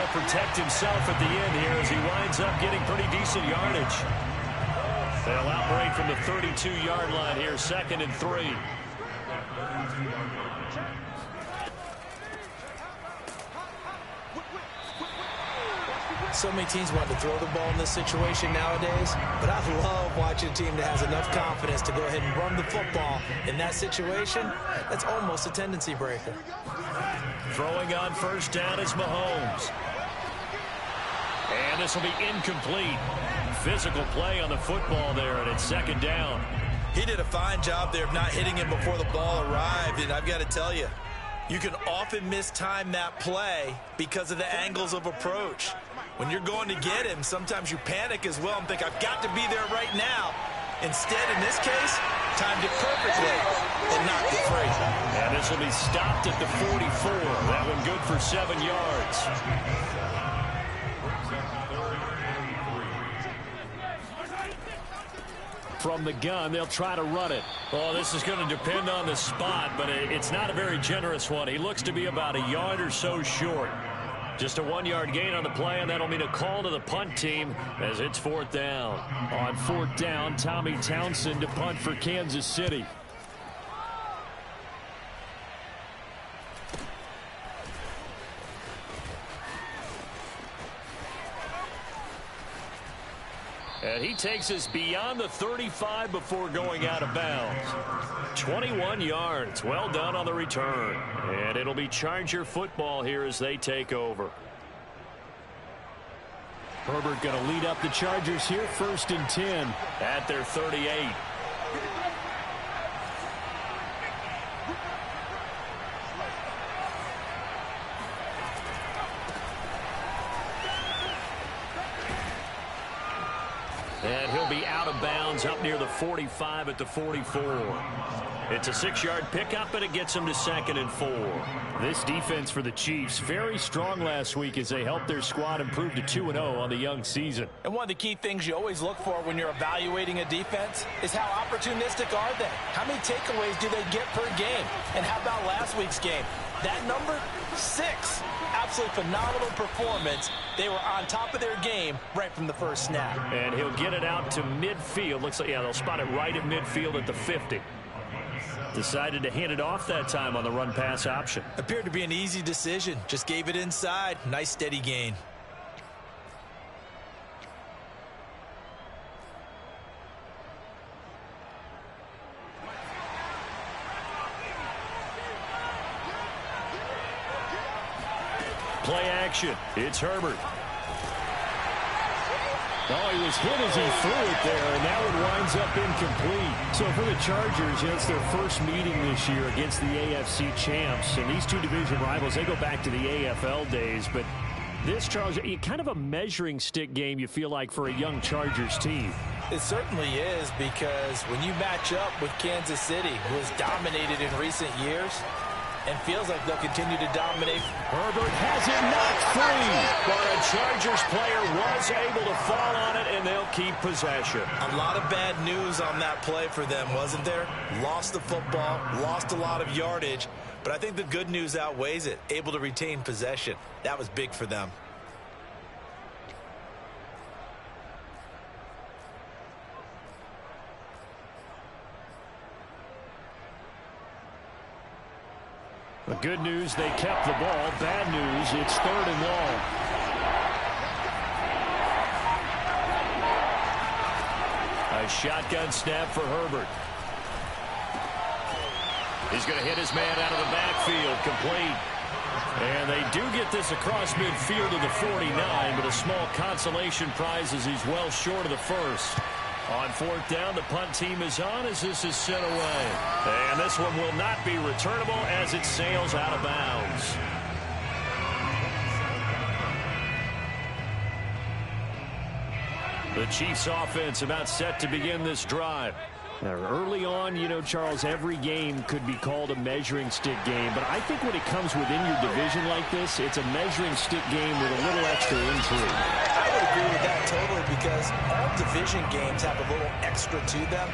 to protect himself at the end here as he winds up getting pretty decent yardage. They'll outbreak from the 32-yard line here, 2nd and 3. So many teams want to throw the ball in this situation nowadays, but I love watching a team that has enough confidence to go ahead and run the football. In that situation, that's almost a tendency breaker. Throwing on 1st down is Mahomes. And this will be incomplete. Physical play on the football there, and it's 2nd down. He did a fine job there of not hitting him before the ball arrived, and I've got to tell you, you can often mistime that play because of the angles of approach. When you're going to get him, sometimes you panic as well and think, I've got to be there right now. Instead, in this case, timed it perfectly and knocked it free. And this will be stopped at the 44. That one good for 7 yards. From the gun, they'll try to run it. Oh, this is going to depend on the spot, but it's not a very generous one. He looks to be about a yard or so short. Just a 1-yard gain on the play, and that'll mean a call to the punt team as it's 4th down. On 4th down, Tommy Townsend to punt for Kansas City. And he takes us beyond the 35 before going out of bounds. 21 yards. Well done on the return. And it'll be Charger football here as they take over. Herbert going to lead up the Chargers here, 1st and 10 at their 38. And he'll be out of bounds up near the 45 at the 44. It's a 6-yard pickup, and it gets him to 2nd and 4. This defense for the Chiefs, very strong last week as they helped their squad improve to 2-0 on the young season. And one of the key things you always look for when you're evaluating a defense is how opportunistic are they? How many takeaways do they get per game? And how about last week's game? That number, 6. Absolutely phenomenal performance. They were on top of their game right from the first snap. And he'll get it out to midfield. Looks like, yeah, they'll spot it right at midfield at the 50. Decided to hand it off that time on the run-pass option. Appeared to be an easy decision. Just gave it inside. Nice steady gain. Play action. It's Herbert. Oh, he was hit as he threw it there, and that one winds up incomplete. So for the Chargers, it's their first meeting this year against the AFC champs. And these two division rivals, they go back to the AFL days. But this, Charles, kind of a measuring stick game, you feel like, for a young Chargers team. It certainly is, because when you match up with Kansas City, who has dominated in recent years, and feels like they'll continue to dominate. Herbert has it knocked free. But a Chargers player was able to fall on it, and they'll keep possession. A lot of bad news on that play for them, wasn't there? Lost the football, lost a lot of yardage, but I think the good news outweighs it. Able to retain possession. That was big for them. The good news, they kept the ball. Bad news, it's 3rd and long. A shotgun snap for Herbert. He's going to hit his man out of the backfield, complete. And they do get this across midfield to the 49, but a small consolation prize as he's well short of the first. On 4th down, the punt team is on as this is sent away. And this one will not be returnable as it sails out of bounds. The Chiefs offense about set to begin this drive. Now, early on, you know, Charles, every game could be called a measuring stick game. But I think when it comes within your division like this, it's a measuring stick game with a little extra intrigue. I would agree with that totally, because all division games have a little extra to them.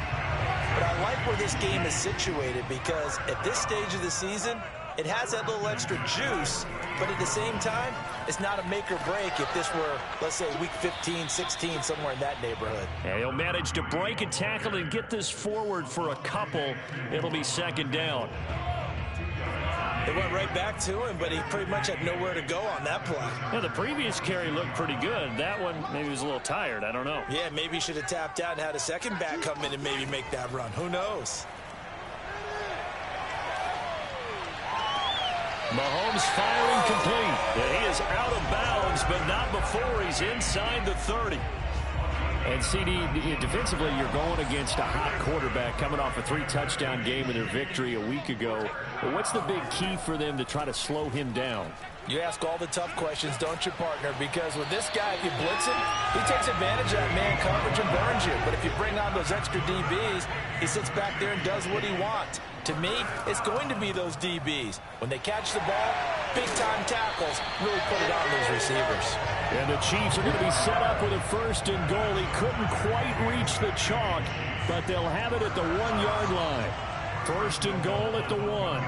But I like where this game is situated, because at this stage of the season, It has that little extra juice, but at the same time, it's not a make or break if this were, let's say, week 15, 16, somewhere in that neighborhood. And he'll manage to break a tackle and get this forward for a couple. It'll be second down. It went right back to him, but he pretty much had nowhere to go on that play. Yeah, the previous carry looked pretty good. That one, maybe he was a little tired. I don't know. Yeah, maybe he should have tapped out and had a second back come in and maybe make that run. Who knows? Mahomes firing complete. And he is out of bounds, but not before he's inside the 30. And CD, defensively, you're going against a hot quarterback coming off a 3-touchdown game in their victory a week ago. But what's the big key for them to try to slow him down? You ask all the tough questions, don't you, partner? Because with this guy, if you blitz him, he takes advantage of that man coverage and burns you. But if you bring on those extra DBs, he sits back there and does what he wants. To me, it's going to be those DBs. When they catch the ball, big-time tackles really put it on those receivers. And the Chiefs are going to be set up with a 1st and goal. He couldn't quite reach the chalk, but they'll have it at the 1-yard line. 1st and goal at the 1.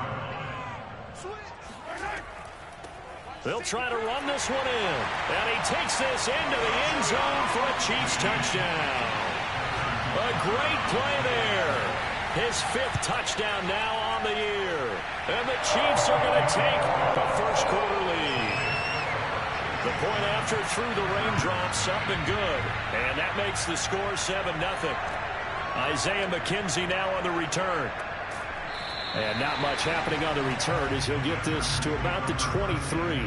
They'll try to run this one in. And he takes this into the end zone for a Chiefs touchdown. A great play there. His 5th touchdown now on the year. And the Chiefs are going to take the first quarter lead. The point after through the raindrops up and good. And that makes the score 7-0. Isaiah McKenzie now on the return. And not much happening on the return as he'll get this to about the 23.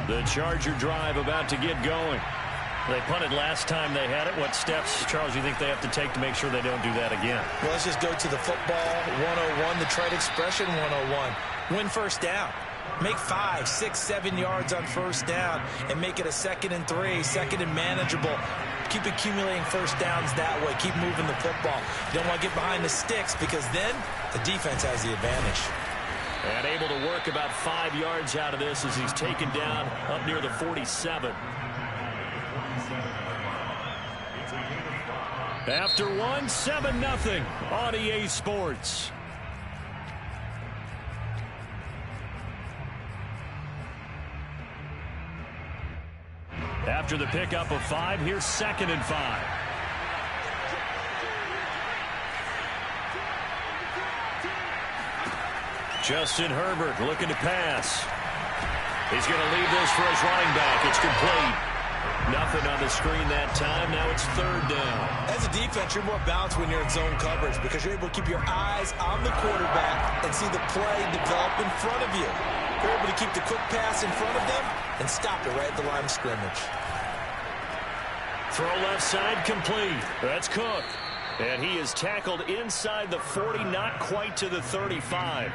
The Charger drive about to get going. They punted last time they had it. What steps, Charles, do you think they have to take to make sure they don't do that again? Well, let's just go to the football 101, the trade expression 101. Win first down. Make 5, 6, 7 yards on first down and make it a 2nd and 3, 2nd and manageable. Keep accumulating first downs that way. Keep moving the football. You don't want to get behind the sticks because then the defense has the advantage. And able to work about 5 yards out of this as he's taken down up near the 47. After 1, 7-0 on EA Sports. After the pickup of 5, here's 2nd and 5. Justin Herbert looking to pass. He's going to leave this for his running back. It's complete. Nothing on the screen that time. Now it's 3rd down. As a defense, you're more balanced when you're in zone coverage because you're able to keep your eyes on the quarterback and see the play develop in front of you. You're able to keep the quick pass in front of them and stop it right at the line of scrimmage. Throw left side complete. That's Cook. And he is tackled inside the 40, not quite to the 35.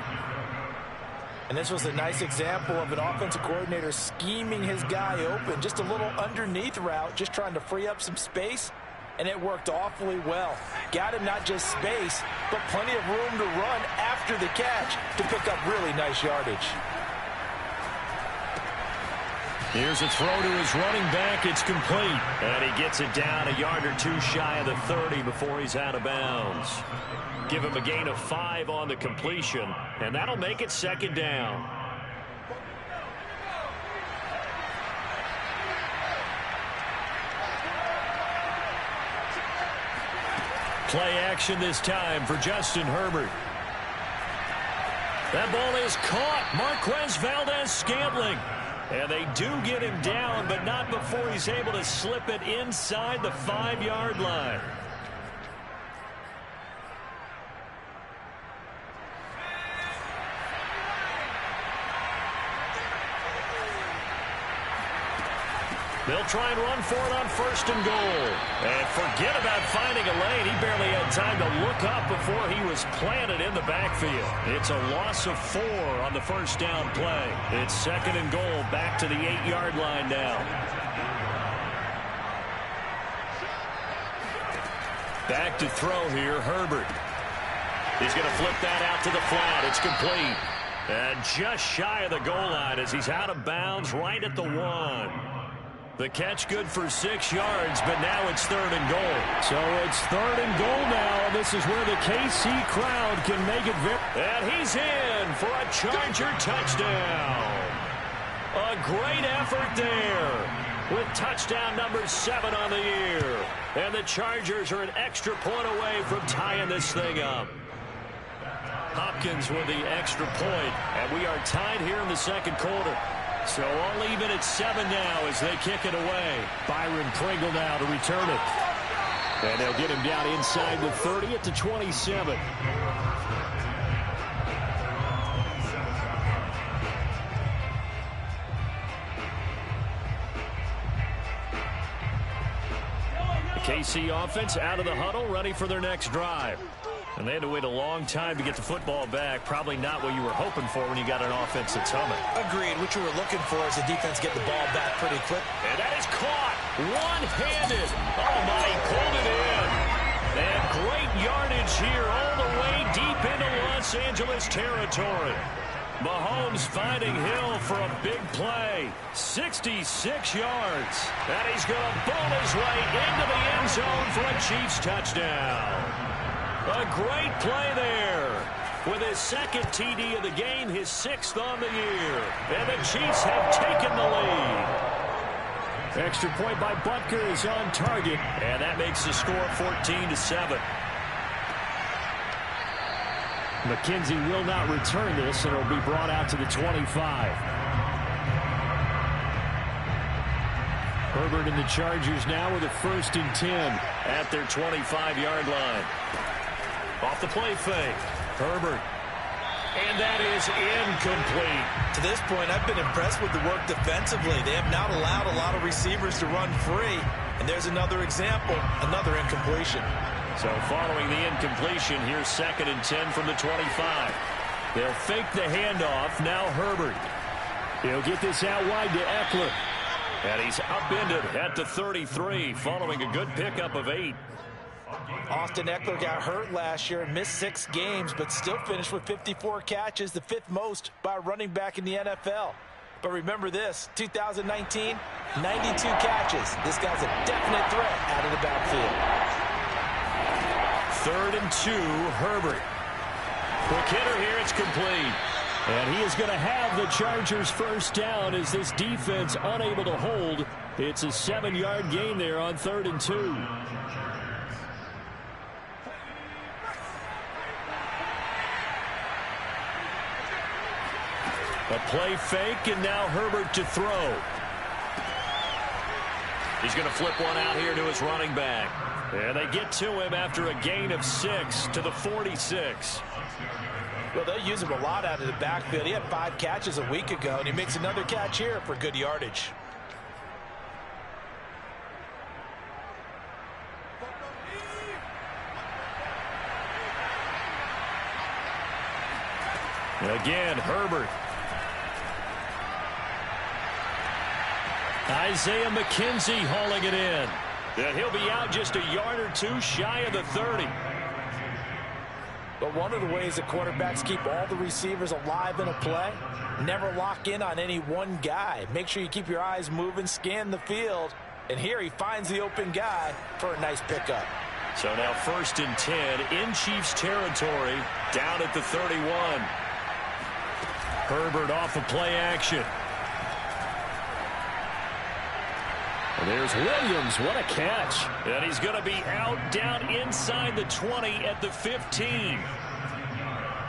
And this was a nice example of an offensive coordinator scheming his guy open. Just a little underneath route, just trying to free up some space, and it worked awfully well. Got him not just space, but plenty of room to run after the catch to pick up really nice yardage. Here's a throw to his running back. It's complete. And he gets it down a yard or 2 shy of the 30 before he's out of bounds. Give him a gain of 5 on the completion, and that'll make it 2nd down. Play action this time for Justin Herbert. That ball is caught. Marquez Valdes-Scantling. And they do get him down, but not before he's able to slip it inside the 5-yard line. They'll try and run for it on 1st and goal. And forget about finding a lane. He barely had time to look up before he was planted in the backfield. It's a loss of 4 on the 1st down play. It's 2nd and goal, back to the 8-yard line now. Back to throw here, Herbert. He's going to flip that out to the flat. It's complete. And just shy of the goal line as he's out of bounds right at the 1. The catch good for 6 yards, but now it's 3rd and goal. So it's 3rd and goal now, and this is where the KC crowd can make it very... And he's in for a Charger touchdown. A great effort there with touchdown number 7 on the year. And the Chargers are an extra point away from tying this thing up. Hopkins with the extra point, and we are tied here in the 2nd quarter. So all even at 7 now as they kick it away. Byron Pringle now to return it. And they'll get him down inside the 30 at the 27. The KC offense out of the huddle, ready for their next drive. And they had to wait a long time to get the football back. Probably not what you were hoping for when you got an offense that's humming. Agreed. What you were looking for is the defense get the ball back pretty quick. And that is caught one-handed. Oh, my, he pulled it in. And great yardage here all the way deep into Los Angeles territory. Mahomes finding Hill for a big play. 66 yards. And he's going to bowl his way into the end zone for a Chiefs touchdown. A great play there. With his 2nd TD of the game, his 6th on the year. And the Chiefs have taken the lead. Extra point by Butker is on target. And that makes the score 14-7. McKenzie will not return this, and it'll be brought out to the 25. Herbert and the Chargers now with a 1st and 10 at their 25-yard line. Off the play fake. Herbert. And that is incomplete. To this point, I've been impressed with the work defensively. They have not allowed a lot of receivers to run free. And there's another example, another incompletion. So following the incompletion, here's 2nd and 10 from the 25. They'll fake the handoff. Now Herbert. He'll get this out wide to Eckler. And he's upended at the 33 following a good pickup of 8. Austin Eckler got hurt last year and missed 6 games, but still finished with 54 catches, the 5th most by a running back in the NFL. But remember this, 2019, 92 catches. This guy's a definite threat out of the backfield. 3rd and 2, Herbert. Quick hitter here, it's complete. And he is going to have the Chargers' 1st down as this defense unable to hold. It's a 7-yard gain there on 3rd and 2. A play fake, and now Herbert to throw. He's going to flip one out here to his running back. And they get to him after a gain of 6 to the 46. Well, they use him a lot out of the backfield. He had 5 catches a week ago, and he makes another catch here for good yardage. And again, Herbert. Isaiah McKenzie hauling it in. And he'll be out just a yard or 2 shy of the 30. But one of the ways that quarterbacks keep all the receivers alive in a play, never lock in on any one guy. Make sure you keep your eyes moving, scan the field. And here he finds the open guy for a nice pickup. So now 1st and 10 in Chiefs territory, down at the 31. Herbert off of play action. And there's Williams. What a catch. And he's going to be out down inside the 20 at the 15.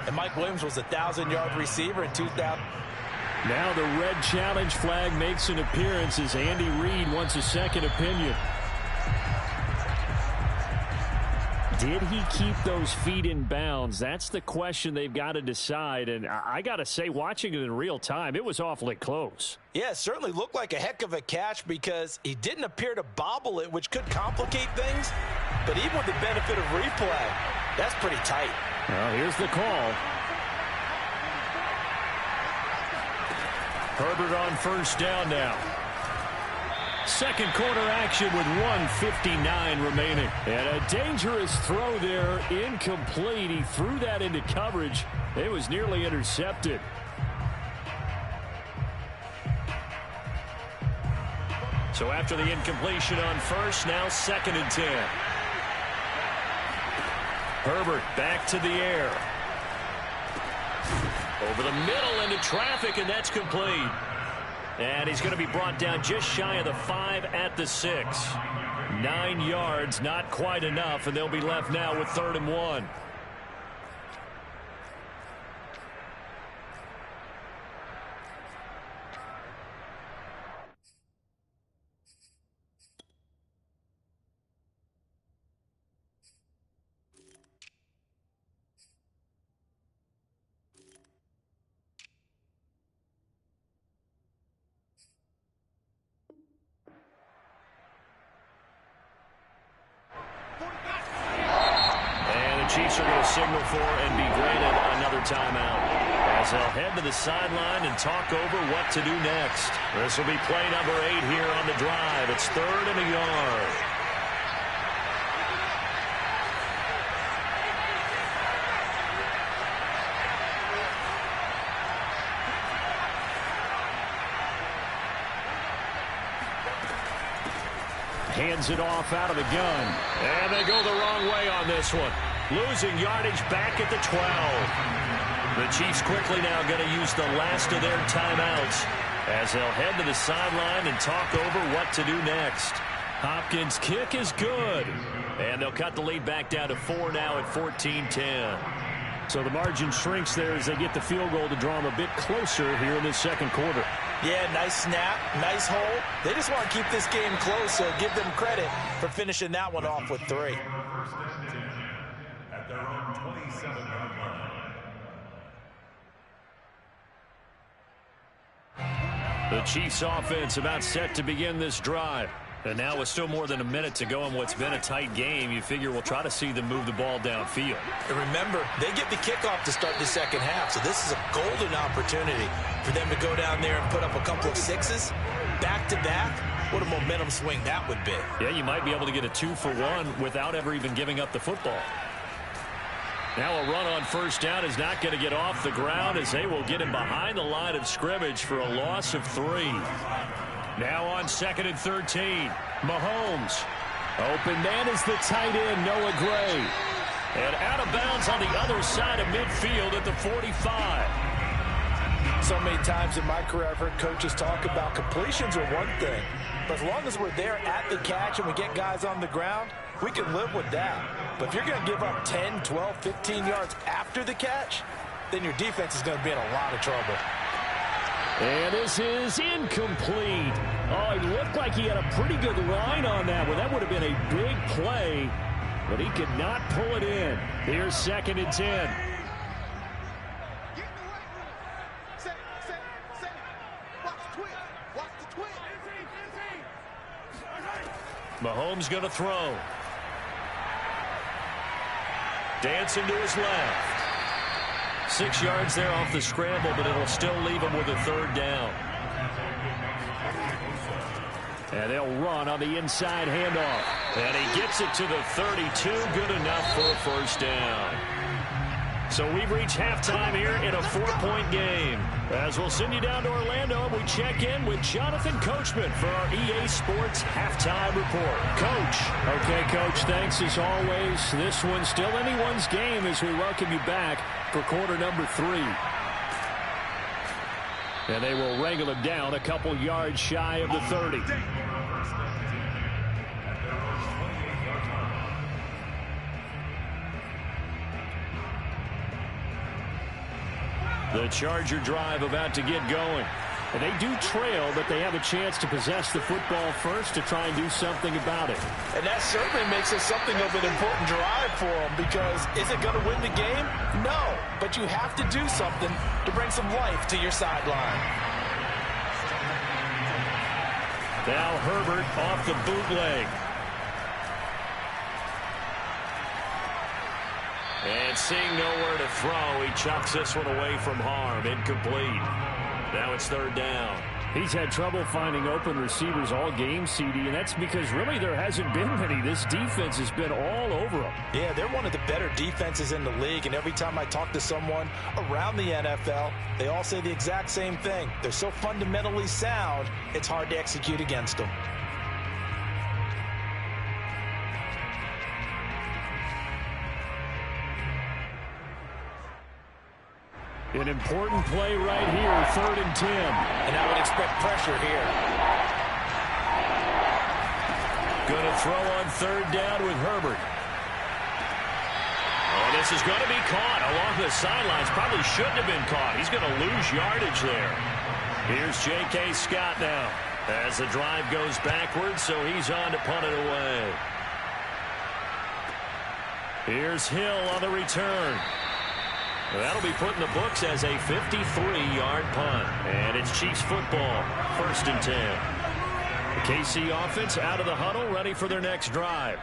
And Mike Williams was a 1,000-yard receiver in 2000. Now the red challenge flag makes an appearance as Andy Reid wants a second opinion. Did he keep those feet in bounds? That's the question they've got to decide. And I got to say, watching it in real time, it was awfully close. Yeah, it certainly looked like a heck of a catch because he didn't appear to bobble it, which could complicate things. But even with the benefit of replay, that's pretty tight. Well, here's the call. Herbert on 1st down now. 2nd quarter action with 1:59 remaining. And a dangerous throw there, incomplete. He threw that into coverage. It was nearly intercepted. So after the incompletion on first, now 2nd and 10. Herbert back to the air. Over the middle into traffic, and that's complete. And he's going to be brought down just shy of the 5 at the 6. 9 yards, not quite enough, and they'll be left now with 3rd and 1. Chiefs are going to signal for and be granted another timeout as they'll head to the sideline and talk over what to do next. This will be play number 8 here on the drive. It's 3rd and a yard. Hands it off out of the gun. And they go the wrong way on this one. Losing yardage back at the 12. The Chiefs quickly now going to use the last of their timeouts as they'll head to the sideline and talk over what to do next. Hopkins' kick is good. And they'll cut the lead back down to 4 now at 14-10. So the margin shrinks there as they get the field goal to draw them a bit closer here in this 2nd quarter. Yeah, nice snap, nice hold. They just want to keep this game close, so give them credit for finishing that one off with 3. At their own 27-yard line. The Chiefs offense about set to begin this drive. And now with still more than a minute to go in what's been a tight game, you figure we'll try to see them move the ball downfield. And remember, they get the kickoff to start the 2nd half, so this is a golden opportunity for them to go down there and put up a couple of 6s back-to-back. What a momentum swing that would be. Yeah, you might be able to get a 2-for-1 without ever even giving up the football. Now a run on 1st down is not going to get off the ground as they will get him behind the line of scrimmage for a loss of 3. Now on 2nd and 13. Mahomes. Open man is the tight end, Noah Gray. And out of bounds on the other side of midfield at the 45. So many times in my career I've heard coaches talk about completions are one thing. But as long as we're there at the catch and we get guys on the ground, we can live with that. But if you're going to give up 10, 12, 15 yards after the catch, then your defense is going to be in a lot of trouble. And this is incomplete. Oh, it looked like he had a pretty good line on that one. That would have been a big play, but he could not pull it in. Here's 2nd and 10. Mahomes going to throw. Dancing to his left. 6 yards there off the scramble, but it'll still leave him with a 3rd down. And they'll run on the inside handoff. And he gets it to the 32. Good enough for a 1st down. So we've reached halftime here in a 4-point game. As we'll send you down to Orlando, we check in with Jonathan Coachman for our EA Sports Halftime Report. Coach. Okay, Coach, thanks as always. This one's still anyone's game as we welcome you back for quarter number 3. And they will wrangle him down a couple yards shy of the 30. The Charger drive about to get going. And they do trail, but they have a chance to possess the football first to try and do something about it. And that certainly makes it something of an important drive for them, because is it going to win the game? No, but you have to do something to bring some life to your sideline. Now Herbert off the bootleg. And seeing nowhere to throw, he chucks this one away from harm. Incomplete. Now it's 3rd down. He's had trouble finding open receivers all game, CD, and that's because really there hasn't been many. This defense has been all over them. Yeah, they're one of the better defenses in the league, and every time I talk to someone around the NFL, they all say the exact same thing. They're so fundamentally sound, it's hard to execute against them. An important play right here, 3rd and 10. And I would expect pressure here. Going to throw on 3rd down with Herbert. Oh, this is going to be caught along the sidelines. Probably shouldn't have been caught. He's going to lose yardage there. Here's J.K. Scott now as the drive goes backwards, so he's on to punt it away. Here's Hill on the return. That'll be put in the books as a 53-yard punt. And it's Chiefs football, 1st and 10. The KC offense out of the huddle, ready for their next drive.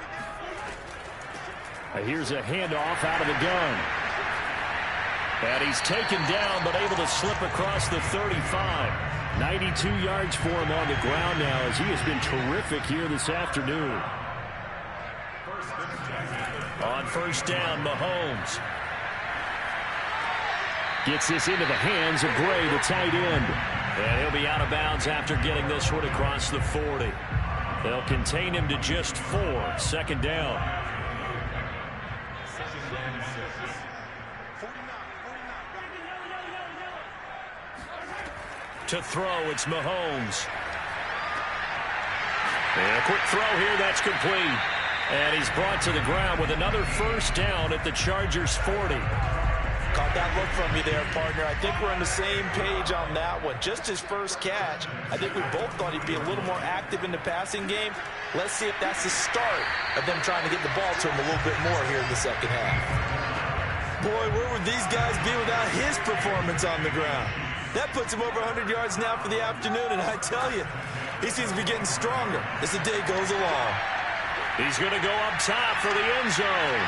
Here's a handoff out of the gun. And he's taken down, but able to slip across the 35. 92 yards for him on the ground now, as he has been terrific here this afternoon. On 1st down, Mahomes gets this into the hands of Gray, the tight end. And he'll be out of bounds after getting this one across the 40. They'll contain him to just 4. 2nd down. To throw, it's Mahomes. And a quick throw here, that's complete. And he's brought to the ground with another 1st down at the Chargers' 40. Caught that look from you there, partner. I think we're on the same page on that one. Just his first catch. I think we both thought he'd be a little more active in the passing game. Let's see if that's the start of them trying to get the ball to him a little bit more here in the 2nd half. Boy, where would these guys be without his performance on the ground? That puts him over 100 yards now for the afternoon, and I tell you, he seems to be getting stronger as the day goes along. He's going to go up top for the end zone.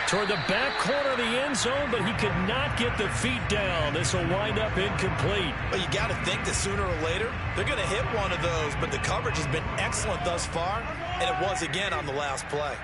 Toward the back corner of the end zone, but he could not get the feet down. This will wind up incomplete. Well, you got to think that sooner or later, they're going to hit one of those, but the coverage has been excellent thus far, and it was again on the last play.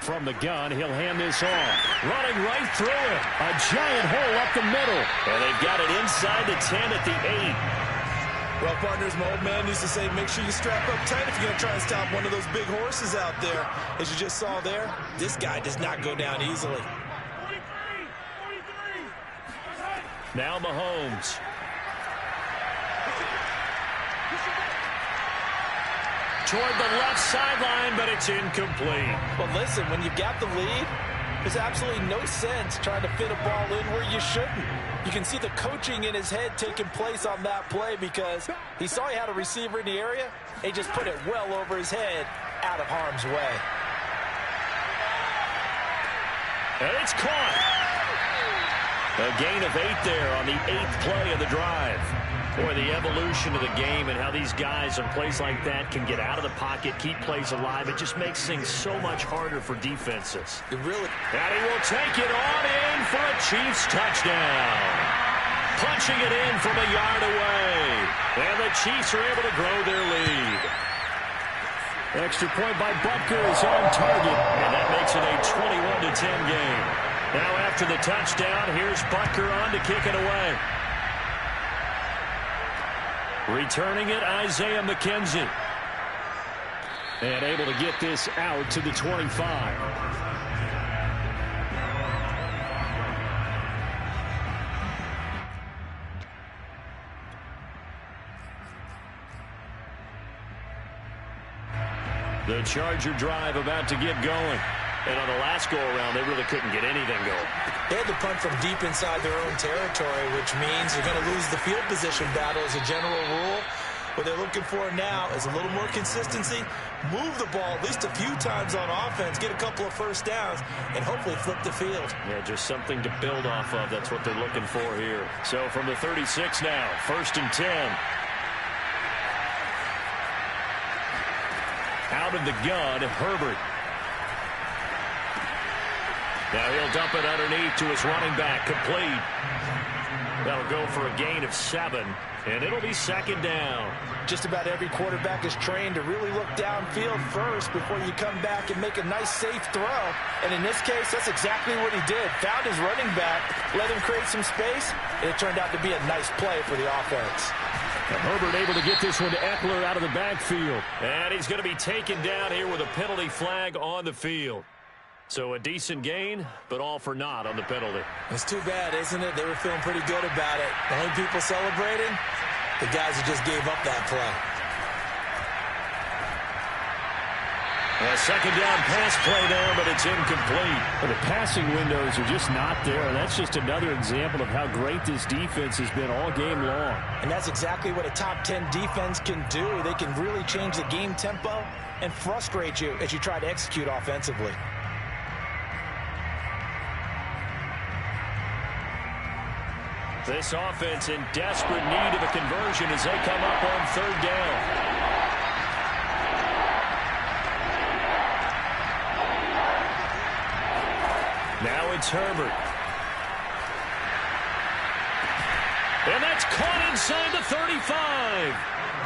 From the gun, he'll hand this off. Running right through it. A giant hole up the middle. And they've got it inside the 10 at the 8. Well, partners, my old man used to say, make sure you strap up tight if you're going to try and stop one of those big horses out there. As you just saw there, this guy does not go down easily. Now Mahomes. Toward the left sideline, but it's incomplete. Well, listen, when you've got the lead, there's absolutely no sense trying to fit a ball in where you shouldn't. You can see the coaching in his head taking place on that play because he saw he had a receiver in the area. He just put it well over his head out of harm's way. And it's caught. A gain of 8 there on the 8th play of the drive. Boy, the evolution of the game and how these guys in plays like that can get out of the pocket, keep plays alive, it just makes things so much harder for defenses. It really. And he will take it on in for a Chiefs touchdown. Punching it in from a yard away. And the Chiefs are able to grow their lead. Extra point by Butker is on target. And that makes it a 21-10 game. Now after the touchdown, here's Butker on to kick it away. Returning it, Isaiah McKenzie. And able to get this out to the 25. The Charger drive about to get going. And on the last go-around, they really couldn't get anything going. They had to punt from deep inside their own territory, which means they're going to lose the field position battle as a general rule. What they're looking for now is a little more consistency, move the ball at least a few times on offense, get a couple of first downs, and hopefully flip the field. Yeah, just something to build off of. That's what they're looking for here. So from the 36 now, 1st and 10. Out of the gun, Herbert. Now he'll dump it underneath to his running back, complete. That'll go for a gain of 7, and it'll be 2nd down. Just about every quarterback is trained to really look downfield first before you come back and make a nice, safe throw. And in this case, that's exactly what he did. Found his running back, let him create some space, and it turned out to be a nice play for the offense. And Herbert able to get this one to Eckler out of the backfield. And he's going to be taken down here with a penalty flag on the field. So a decent gain, but all for naught on the penalty. It's too bad, isn't it? They were feeling pretty good about it. The only people celebrating, the guys who just gave up that play. A second down pass play there, but it's incomplete. Well, the passing windows are just not there. That's just another example of how great this defense has been all game long. And that's exactly what a top 10 defense can do. They can really change the game tempo and frustrate you as you try to execute offensively. This offense in desperate need of a conversion as they come up on third down. Now it's Herbert. And that's caught inside the 35.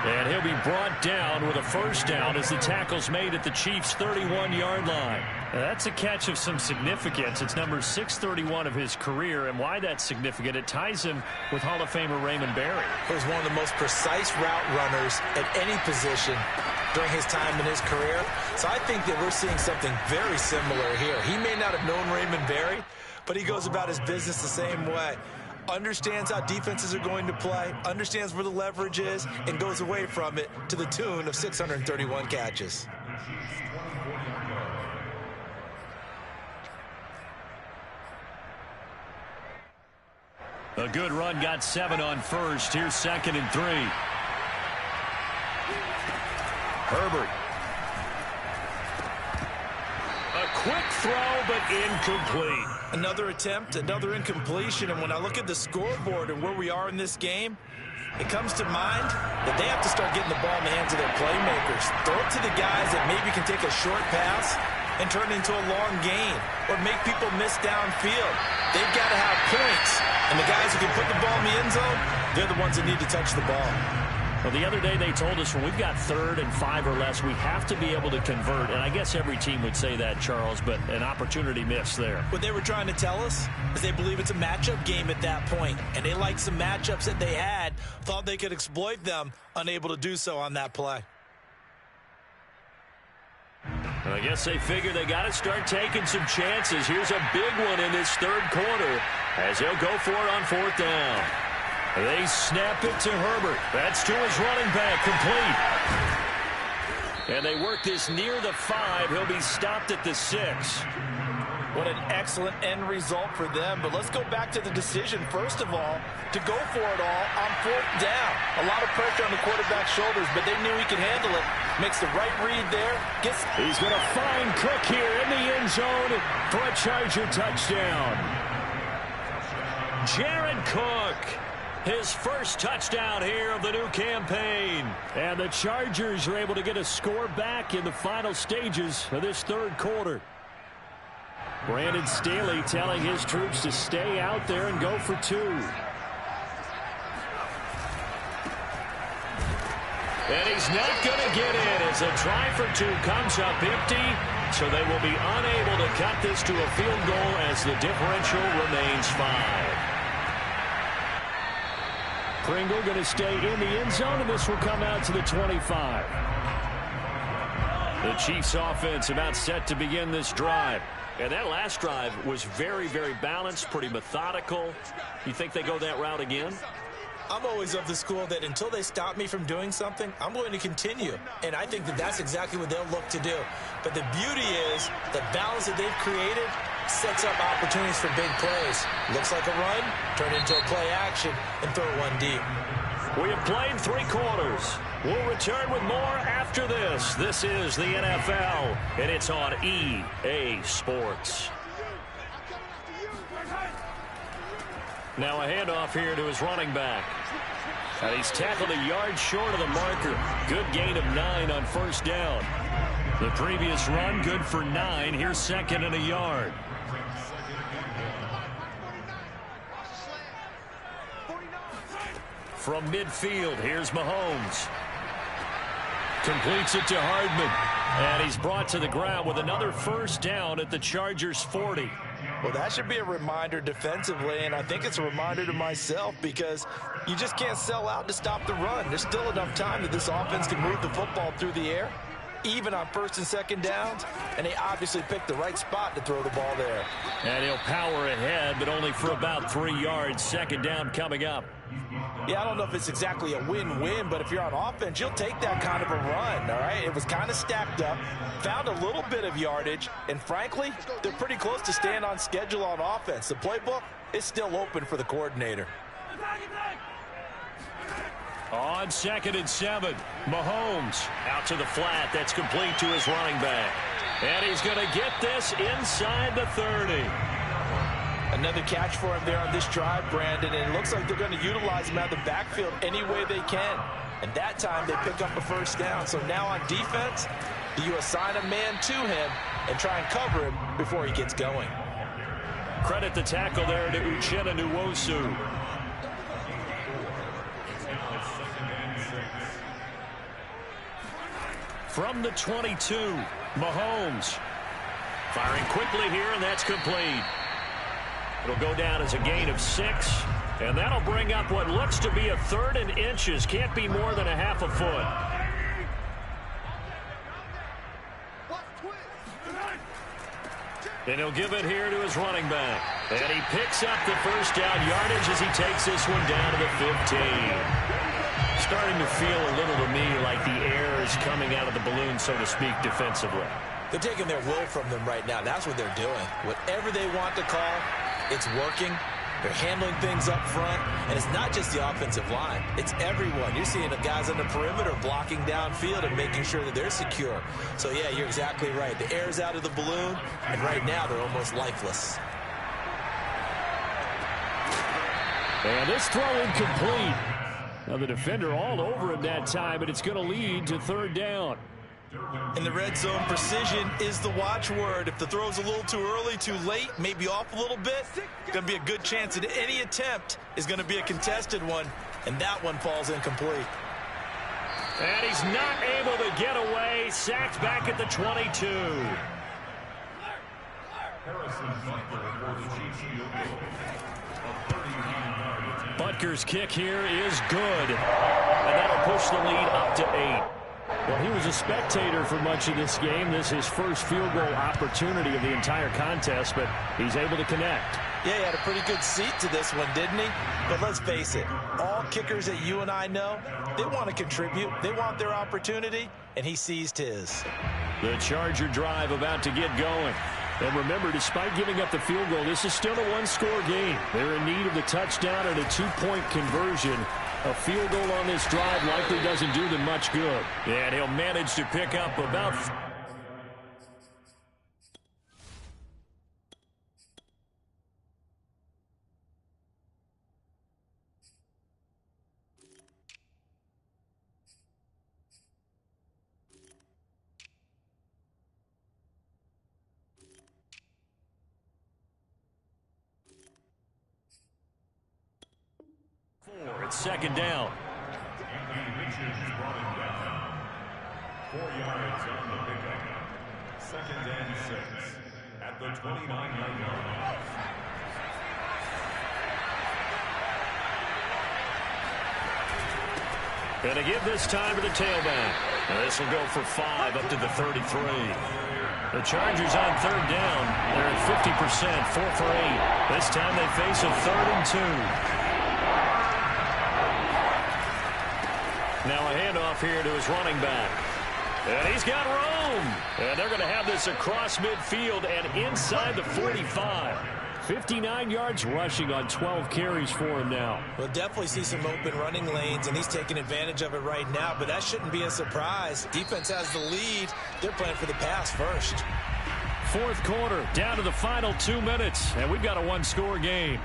And he'll be brought down with a first down as the tackle's made at the Chiefs' 31-yard line. Now, that's a catch of some significance. It's number 631 of his career, and why that's significant, it ties him with Hall of Famer Raymond Berry. He was one of the most precise route runners at any position during his time in his career. So I think that we're seeing something very similar here. He may not have known Raymond Berry, but he goes about his business the same way. Understands how defenses are going to play, understands where the leverage is, and goes away from it to the tune of 631 catches. A good run, got 7 on first. Here's 2nd and 3. Herbert. A quick throw, but incomplete. Another attempt, another incompletion, and when I look at the scoreboard and where we are in this game, it comes to mind that they have to start getting the ball in the hands of their playmakers. Throw it to the guys that maybe can take a short pass and turn it into a long gain or make people miss downfield. They've got to have points, and the guys who can put the ball in the end zone, they're the ones that need to touch the ball. Well, the other day they told us when we've got 3rd and 5 or less, we have to be able to convert. And I guess every team would say that, Charles, but an opportunity missed there. What they were trying to tell us is they believe it's a matchup game at that point, and they liked some matchups that they had, thought they could exploit them, unable to do so on that play. I guess they figure they got to start taking some chances. Here's a big one in this 3rd quarter as they'll go for it on 4th down. They snap it to Herbert. That's to his running back, complete. And they work this near the 5. He'll be stopped at the 6. What an excellent end result for them. But let's go back to the decision, first of all, to go for it all on 4th down. A lot of pressure on the quarterback's shoulders, but they knew he could handle it. Makes the right read there. He's going to find Cook here in the end zone for a Charger touchdown. Jared Cook. His first touchdown here of the new campaign. And the Chargers are able to get a score back in the final stages of this 3rd quarter. Brandon Staley telling his troops to stay out there and go for 2. And he's not going to get in as a try for 2 comes up empty. So they will be unable to cut this to a field goal as the differential remains 5. Pringle going to stay in the end zone, and this will come out to the 25. The Chiefs offense about set to begin this drive. And that last drive was very, very balanced, pretty methodical. You think they go that route again? I'm always of the school that until they stop me from doing something, I'm going to continue. And I think that that's exactly what they'll look to do. But the beauty is the balance that they've created sets up opportunities for big plays. Looks like a run, turn it into a play action, and throw one deep. We have played 3 quarters. We'll return with more after this. This is the NFL, and it's on EA Sports. Now a handoff here to his running back. And he's tackled a yard short of the marker. Good gain of 9 on first down. The previous run, good for 9. Here's 2nd and a yard. From midfield, here's Mahomes. Completes it to Hardman. And he's brought to the ground with another first down at the Chargers' 40. Well, that should be a reminder defensively, and I think it's a reminder to myself because you just can't sell out to stop the run. There's still enough time that this offense can move the football through the air even on first and second downs, and they obviously picked the right spot to throw the ball there. And he'll power ahead, but only for about 3 yards. Second down coming up. Yeah, I don't know if it's exactly a win-win, but if you're on offense, you'll take that kind of a run, all right? It was kind of stacked up, found a little bit of yardage, and frankly, they're pretty close to staying on schedule on offense. The playbook is still open for the coordinator. On 2nd and 7, Mahomes out to the flat. That's complete to his running back. And he's going to get this inside the 30. Another catch for him there on this drive, Brandon, and it looks like they're going to utilize him out of the backfield any way they can. And that time they pick up a first down. So now on defense, you assign a man to him and try and cover him before he gets going. Credit the tackle there to Uchenna Nwosu. From the 22, Mahomes firing quickly here, and that's complete. It'll go down as a gain of 6, and that'll bring up what looks to be a 3rd and inches. Can't be more than a half a foot. And he'll give it here to his running back. And he picks up the first down yardage as he takes this one down to the 15. Starting to feel a little to me like the air is coming out of the balloon, so to speak, defensively. They're taking their will from them right now. That's what they're doing. Whatever they want to call, it's working. They're handling things up front, and it's not just the offensive line. It's everyone. You're seeing the guys on the perimeter blocking downfield and making sure that they're secure. So, yeah, you're exactly right. The air's out of the balloon, and right now they're almost lifeless. And this throw incomplete. Now the defender all over him that time, and it's going to lead to 3rd down. In the red zone, precision is the watchword. If the throw's a little too early, too late, maybe off a little bit, going to be a good chance that any attempt is going to be a contested one, and that one falls incomplete. And he's not able to get away. Sacked back at the 22. Butker's kick here is good, and that'll push the lead up to 8. Well, he was a spectator for much of this game. This is his first field goal opportunity of the entire contest, but he's able to connect. Yeah, he had a pretty good seat to this one, didn't he? But let's face it, all kickers that you and I know, they want to contribute. They want their opportunity, and he seized his. The Charger drive about to get going. And remember, despite giving up the field goal, this is still a one-score game. They're in need of the touchdown and a 2-point conversion. A field goal on this drive likely doesn't do them much good. And he'll manage to pick up about... It's 2nd down. 4 yards on the pickup. 2nd and 6 at the 29-yard line. And to give this time to the tailback. This will go for 5 up to the 33. The Chargers on 3rd down. They're at 50%, 4 for 8. This time they face a 3rd and 2. Now a handoff here to his running back. And he's got room. And they're going to have this across midfield and inside the 45. 59 yards rushing on 12 carries for him now. We'll definitely see some open running lanes, and he's taking advantage of it right now, but that shouldn't be a surprise. Defense has the lead. They're playing for the pass first. 4th quarter, down to the final 2 minutes, and we've got a one-score game.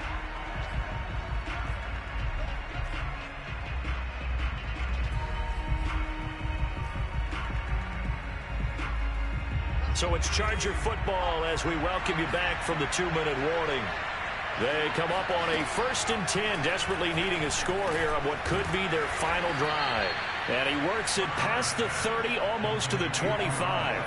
So it's Charger football as we welcome you back from the 2-minute warning. They come up on a 1st and 10, desperately needing a score here on what could be their final drive. And he works it past the 30, almost to the 25.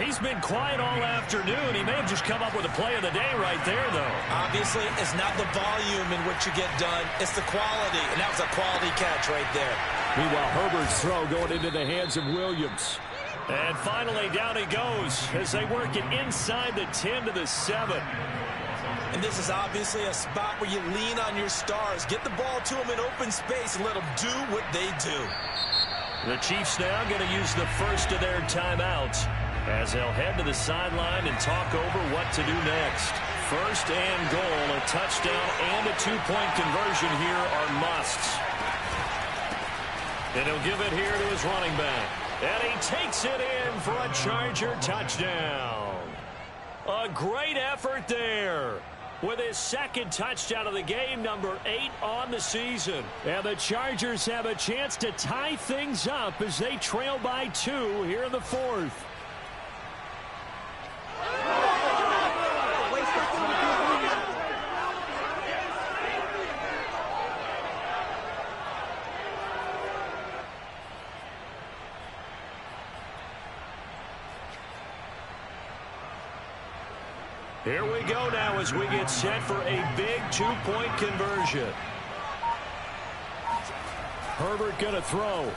He's been quiet all afternoon. He may have just come up with a play of the day right there, though. Obviously, it's not the volume in which you get done. It's the quality, and that was a quality catch right there. Meanwhile, Herbert's throw going into the hands of Williams. And finally, down he goes as they work it inside the 10 to the 7. And this is obviously a spot where you lean on your stars. Get the ball to them in open space and let them do what they do. The Chiefs now going to use the first of their timeouts as they'll head to the sideline and talk over what to do next. First and goal, a touchdown and a two-point conversion here are musts. And he'll give it here to his running back. And he takes it in for a Charger touchdown. A great effort there with his second touchdown of the game, number 8 on the season. And the Chargers have a chance to tie things up as they trail by 2 here in the 4th. Here we go now as we get set for a big two-point conversion. Herbert going to throw.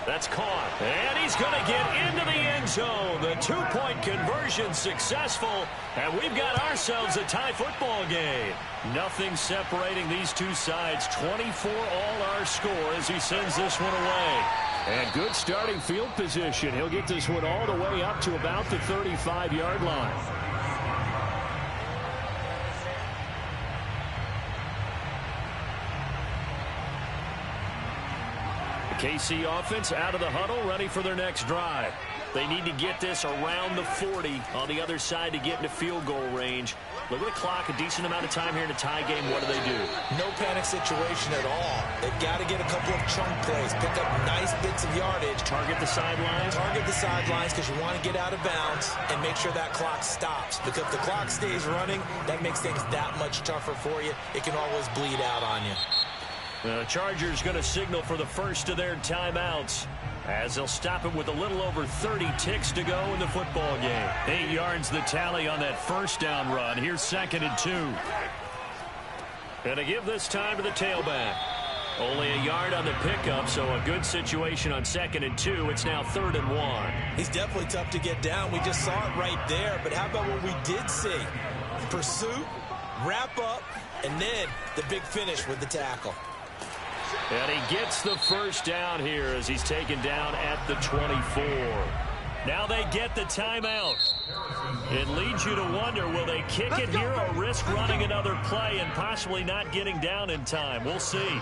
That's caught. And he's going to get into the end zone. The two-point conversion successful. And we've got ourselves a tie football game. Nothing separating these two sides. 24 all our score as he sends this one away. And good starting field position. He'll get this one all the way up to about the 35-yard line. KC offense out of the huddle, ready for their next drive. They need to get this around the 40 on the other side to get into field goal range. Look at the clock, a decent amount of time here in a tie game. What do? No panic situation at all. They've got to get a couple of chunk plays, pick up nice bits of yardage. Target the sidelines. Target the sidelines because you want to get out of bounds and make sure that clock stops. Because if the clock stays running, that makes things that much tougher for you. It can always bleed out on you. The Chargers going to signal for the first of their timeouts as they'll stop it with a little over 30 ticks to go in the football game. 8 yards the tally on that first down run. Here's 2nd and 2. And to give this time to the tailback. Only a yard on the pickup, so a good situation on 2nd and 2. It's now 3rd and 1. He's definitely tough to get down. We just saw it right there. But how about what we did see? Pursuit, wrap up, and then the big finish with the tackle. And he gets the first down here as he's taken down at the 24. Now they get the timeout. It leads you to wonder, will they kick it here or risk running another play and possibly not getting down in time? We'll see.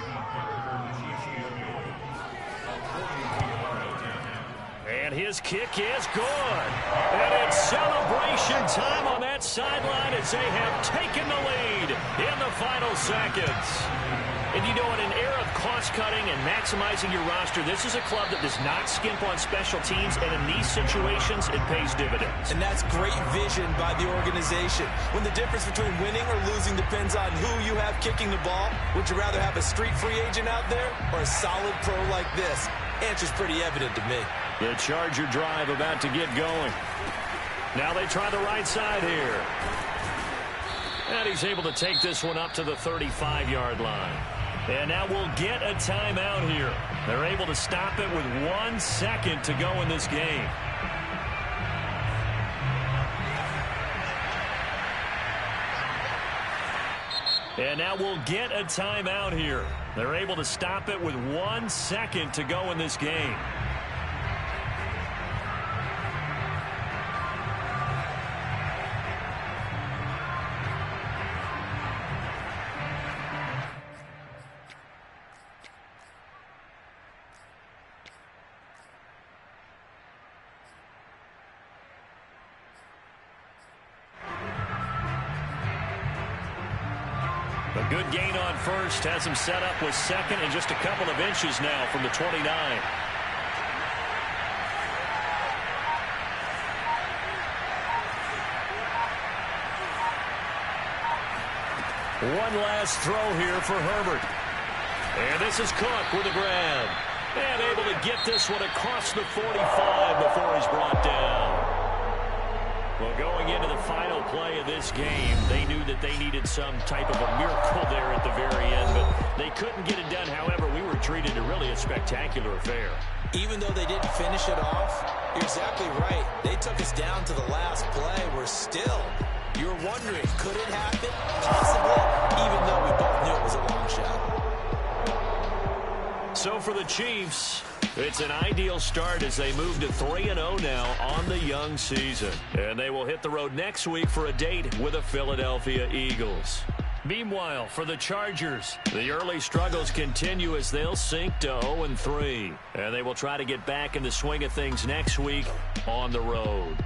And his kick is good. And it's celebration time on that sideline as they have taken the lead in the final seconds. And you know, in an era of cost-cutting and maximizing your roster, this is a club that does not skimp on special teams, and in these situations, it pays dividends. And that's great vision by the organization. When the difference between winning or losing depends on who you have kicking the ball, would you rather have a street free agent out there or a solid pro like this? Answer's pretty evident to me. The Charger drive about to get going. Now they try the right side here. And he's able to take this one up to the 35-yard line. And now we'll get a timeout here. They're able to stop it with 1 second to go in this game. And now we'll get a timeout here. They're able to stop it with 1 second to go in this game. A good gain on first has him set up with 2nd and just a couple of inches now from the 29. One last throw here for Herbert. And this is Cook with a grab. And able to get this one across the 45 before he's brought down. Well, going into the final play of this game, they knew that they needed some type of a miracle there at the very end, but they couldn't get it done. However, we were treated to really a spectacular affair. Even though they didn't finish it off, you're exactly right. They took us down to the last play. We're still, you're wondering, could it happen? Possibly, even though we both knew it was a long shot. So for the Chiefs, it's an ideal start as they move to 3-0 now on the young season. And they will hit the road next week for a date with the Philadelphia Eagles. Meanwhile, for the Chargers, the early struggles continue as they'll sink to 0-3. And they will try to get back in the swing of things next week on the road.